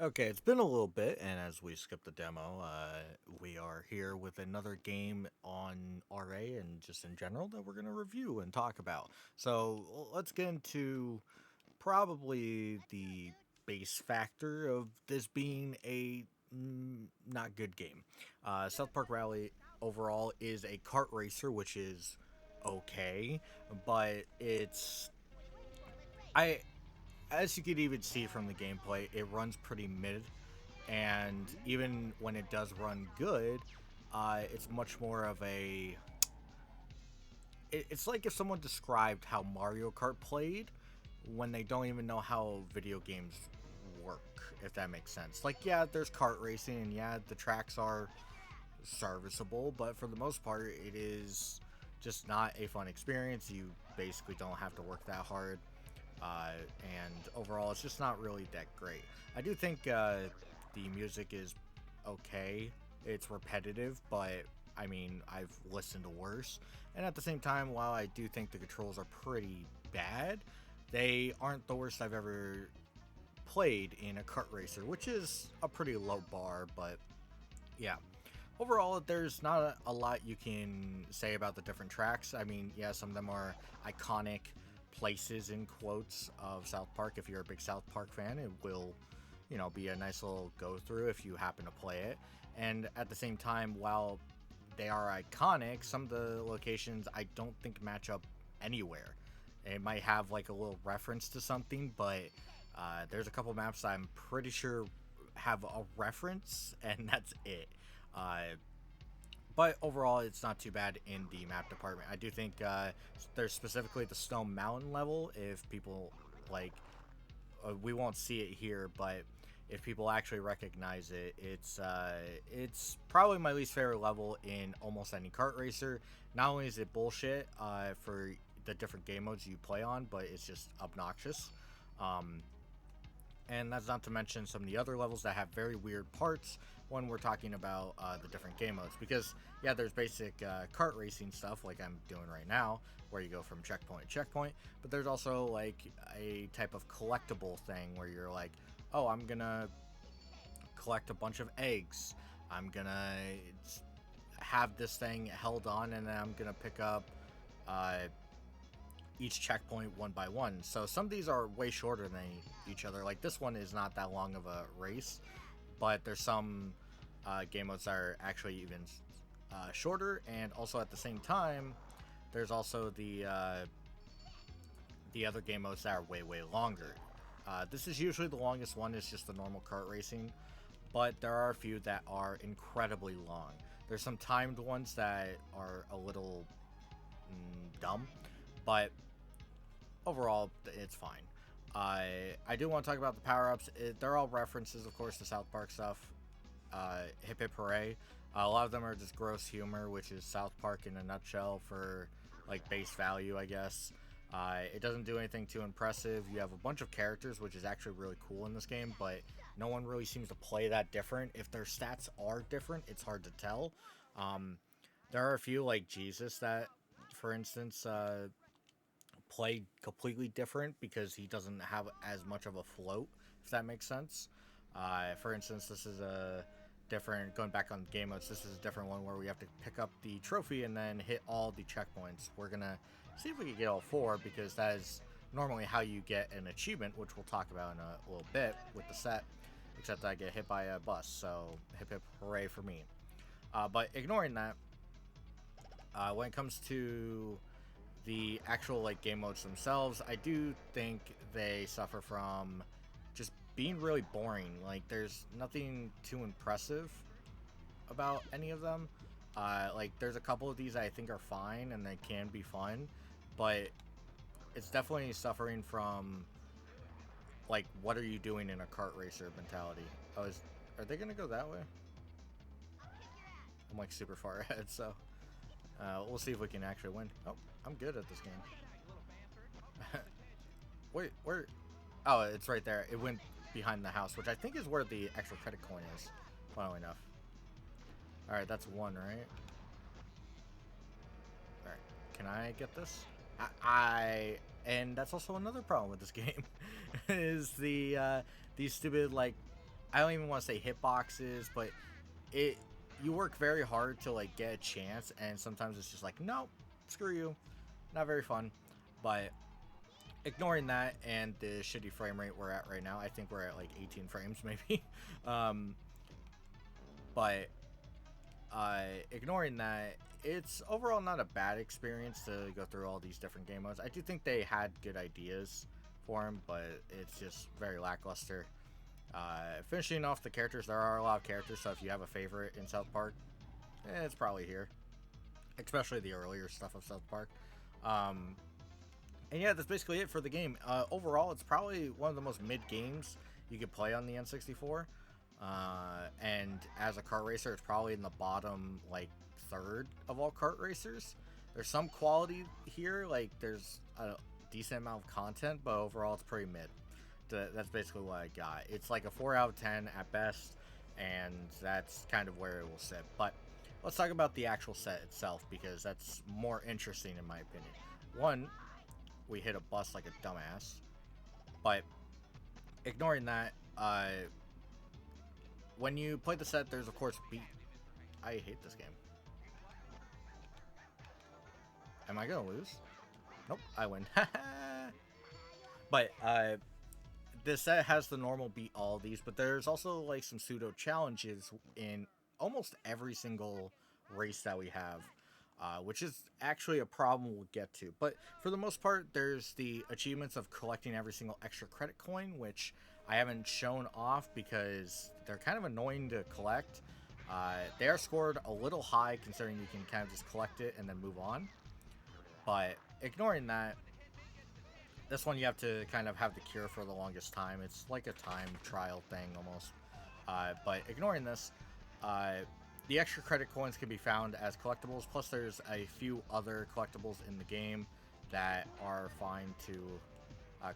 Okay, it's been a little bit, and as we skip the demo, we are here with another game on RA and just in general that we're going to review and talk about. So let's get into probably the base factor of this being a not good game. South Park Rally overall is a kart racer, which is okay, but I as you could even see from the gameplay, it runs pretty mid, and even when it does run good, it's much more of a. It's like if someone described how Mario Kart played when they don't even know how video games work, if that makes sense. Like, yeah, there's kart racing, and yeah, the tracks are serviceable, but for the most part, it is just not a fun experience. You basically don't have to work that hard. And overall, it's just not really that great. I do think the music is okay. It's repetitive, but I mean, I've listened to worse. And at the same time, while I do think the controls are pretty bad, they aren't the worst I've ever played in a kart racer, which is a pretty low bar, but yeah. Overall, there's not a lot you can say about the different tracks. I mean, yeah, some of them are iconic places in quotes of South Park. If you're a big South Park fan, it will, be a nice little go through if you happen to play it. And at the same time, while they are iconic, some of the locations I don't think match up anywhere. It might have like a little reference to something, but there's a couple maps I'm pretty sure have a reference, and that's it. Uh, but overall, it's not too bad in the map department. I do think there's specifically the Snow Mountain level. If people like, we won't see it here, but if people actually recognize it, it's probably my least favorite level in almost any kart racer. Not only is it bullshit for the different game modes you play on, but it's just obnoxious. Um, and that's not to mention some of the other levels that have very weird parts when we're talking about the different game modes. Because, yeah, there's basic kart racing stuff like I'm doing right now, where you go from checkpoint to checkpoint, but there's also like a type of collectible thing where you're like, oh, I'm gonna collect a bunch of eggs. I'm gonna have this thing held on, and then I'm gonna pick up uh, each checkpoint one by one. So some of these are way shorter than each other. Like this one is not that long of a race, but there's some game modes that are actually even shorter, and also at the same time, there's also the other game modes that are way longer. This is usually the longest one is just the normal kart racing, but there are a few that are incredibly long. There's some timed ones that are a little dumb, but overall, it's fine. I do want to talk about the power ups. They're all references, of course, to South Park stuff. Hip Hip Hooray. A lot of them are just gross humor, which is South Park in a nutshell for like base value, I guess. It doesn't do anything too impressive. You have a bunch of characters, which is actually really cool in this game, but no one really seems to play that different. If their stats are different, it's hard to tell. Um, there are a few like Jesus that, for instance, play completely different because he doesn't have as much of a float, if that makes sense. For instance, this is a different, going back on game modes, this is a different one where we have to pick up the trophy and then hit all the checkpoints. We're going to see if we can get all four because that is normally how you get an achievement, which we'll talk about in a little bit with the set, except I get hit by a bus, so hip hip hooray for me. But ignoring that, when it comes to the actual like game modes themselves, I do think they suffer from just being really boring. Like there's nothing too impressive about any of them. Like there's a couple of these I think are fine and they can be fun, but it's definitely suffering from like what are you doing in a kart racer mentality. Are they gonna go that way? I'm like super far ahead, so we'll see if we can actually win. Oh, I'm good at this game. Wait, where? Oh, it's right there. It went behind the house, which I think is where the extra credit coin is. Funnily enough. All right, that's one, right? All right, can I get this? And that's also another problem with this game, is the these stupid like I don't even want to say hitboxes, but it you work very hard to like get a chance, and sometimes it's just like, nope, screw you, not very fun. But ignoring that and the shitty frame rate we're at right now, I think we're at like 18 frames maybe. um, but ignoring that, it's overall not a bad experience to go through all these different game modes. I do think they had good ideas for them, but it's just very lackluster. Finishing off the characters, there are a lot of characters, so if you have a favorite in South Park, it's probably here. Especially the earlier stuff of South Park. And yeah, that's basically it for the game. Overall, it's probably one of the most mid games you could play on the N64. And as a kart racer, it's probably in the bottom, like, third of all kart racers. There's some quality here, like, there's a decent amount of content, but overall, it's pretty mid. That's basically what I got. It's like a 4 out of 10 at best, and that's kind of where it will sit. But let's talk about the actual set itself, because that's more interesting in my opinion. One, we hit a bus like a dumbass, but ignoring that, when you play the set, there's of course I hate this game. Am I gonna lose? Nope, I win. But this set has the normal beat all of these, but there's also like some pseudo challenges in almost every single race that we have, which is actually a problem we'll get to. But for the most part, there's the achievements of collecting every single extra credit coin, which I haven't shown off because they're kind of annoying to collect. They are scored a little high considering you can kind of just collect it and then move on. But ignoring that, this one you have to kind of have the cure for the longest time. It's like a time trial thing almost. But ignoring this, the extra credit coins can be found as collectibles, plus there's a few other collectibles in the game that are fine to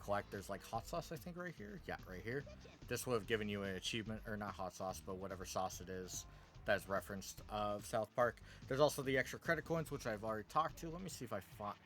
collect. There's like hot sauce, I think, right here. Yeah, right here. This would have given you an achievement, or not hot sauce, but whatever sauce it is that's referenced of South Park. There's also the extra credit coins, which I've already talked to. Let me see if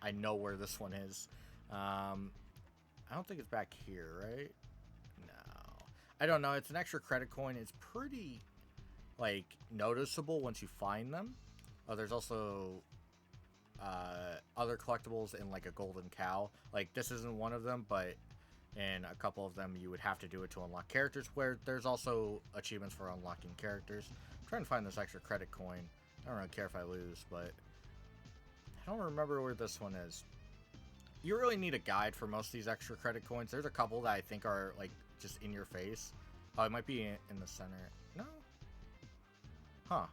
I know where this one is. I don't think it's back here, right? No. I don't know. It's an extra credit coin. It's pretty, like, noticeable once you find them. Oh, there's also other collectibles in, like, a golden cow. Like, this isn't one of them, but in a couple of them you would have to do it to unlock characters, where there's also achievements for unlocking characters. I'm trying to find this extra credit coin. I don't really care if I lose, but I don't remember where this one is. You really need a guide for most of these extra credit coins. There's a couple that I think are, like, just in your face. Oh, it might be in the center. No? Huh.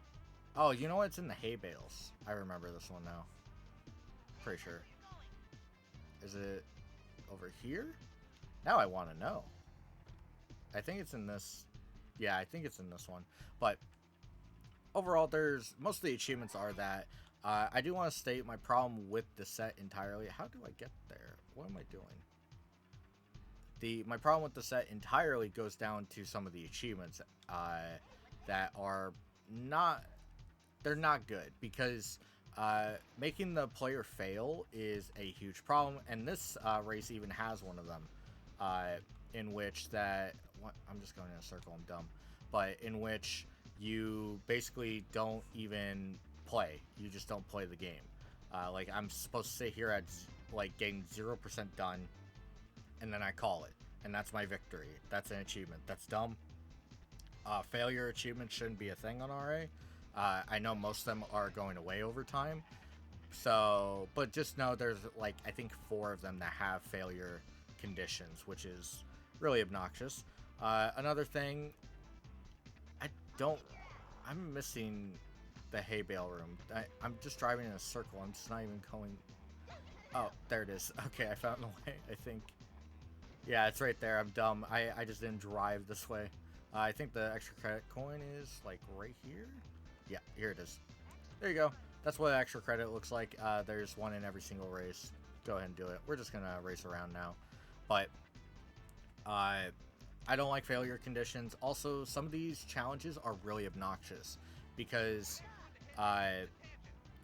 Oh, you know what? It's in the hay bales. I remember this one now. Pretty sure. Is it over here? Now I want to know. I think it's in this. Yeah, I think it's in this one. But overall, most of the achievements are that. I do want to state my problem with the set entirely. How do I get there? What am I doing? My problem with the set entirely goes down to some of the achievements that are not. They're not good, because making the player fail is a huge problem, and this race even has one of them, in which I'm just going in a circle. I'm dumb, but in which you basically don't even play. You just don't play the game. Like, I'm supposed to sit here at like getting 0% done, and then I call it, and that's my victory. That's an achievement. That's dumb. Failure achievements shouldn't be a thing on RA. I know most of them are going away over time. So, but just know there's, like, I think 4 of them that have failure conditions, which is really obnoxious. Another thing, I'm missing the hay bale room. I'm just driving in a circle. I'm just not even going. Oh, there it is. Okay, I found the way, I think. Yeah, it's right there. I'm dumb. I just didn't drive this way. I think the extra credit coin is, like, right here. Yeah, here it is. There you go. That's what extra credit looks like. There's one in every single race. Go ahead and do it. We're just gonna race around now. But I don't like failure conditions. Also, some of these challenges are really obnoxious because,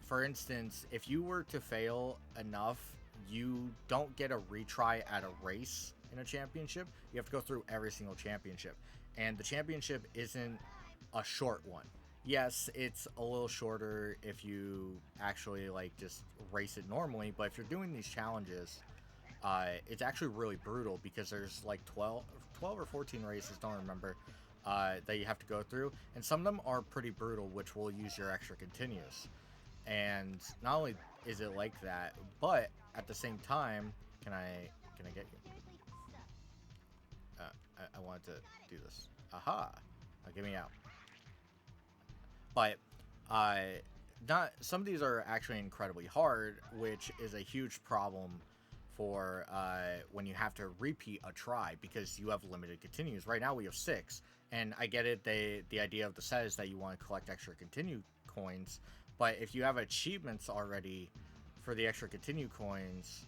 for instance, if you were to fail enough, you don't get a retry at a race in a championship. You have to go through every single championship. And the championship isn't a short one. Yes, it's a little shorter if you actually like just race it normally, but if you're doing these challenges, it's actually really brutal because there's like 12 or 14 races, don't remember, that you have to go through, and some of them are pretty brutal, which will use your extra continues. And not only is it like that, but at the same time, can I get you? I wanted to do this. Aha! Get me out. But uh, not some of these are actually incredibly hard, which is a huge problem for when you have to repeat a try because you have limited continues. Right now we have 6, and I get it. The idea of the set is that you want to collect extra continue coins, but if you have achievements already for the extra continue coins,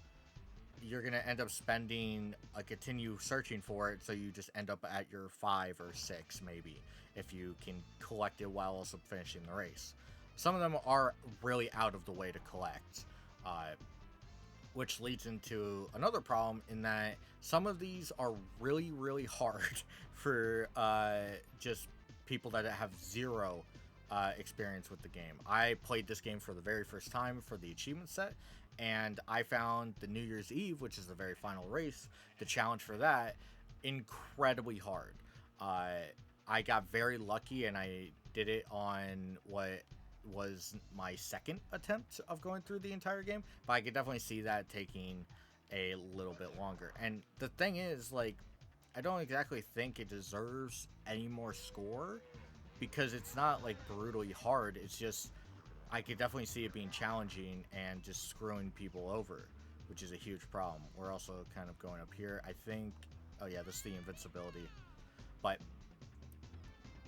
you're gonna end up spending a continue searching for it, so you just end up at your 5 or 6 maybe if you can collect it while also finishing the race. Some of them are really out of the way to collect, which leads into another problem in that some of these are really hard for just people that have zero experience with the game. I played this game for the very first time for the achievement set, and I found the New Year's Eve, which is the very final race, the challenge for that, incredibly hard. I got very lucky, and I did it on what was my second attempt of going through the entire game, but I could definitely see that taking a little bit longer. And the thing is, like, I don't exactly think it deserves any more score because it's not like brutally hard. It's just I could definitely see it being challenging and just screwing people over, which is a huge problem. We're also kind of going up here. I think, oh yeah, this is the invincibility. But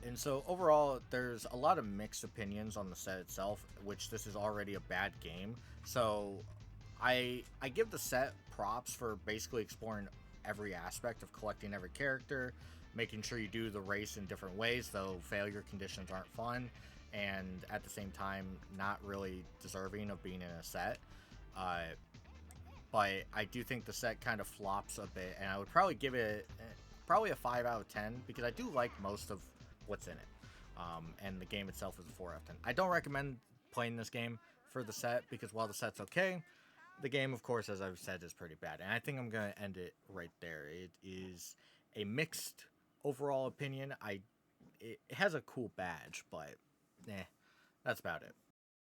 and so overall, there's a lot of mixed opinions on the set itself, which this is already a bad game. So I give the set props for basically exploring every aspect of collecting every character, making sure you do the race in different ways, though failure conditions aren't fun, and at the same time not really deserving of being in a set. Uh, but I do think the set kind of flops a bit, and I would probably give it probably a 5 out of 10 because I do like most of what's in it. And the game itself is a 4 out of 10. I don't recommend playing this game for the set because while the set's okay, the game, of course, as I've said, is pretty bad. And I think I'm going to end it right there. It is a mixed overall opinion. It has a cool badge, but that's about it.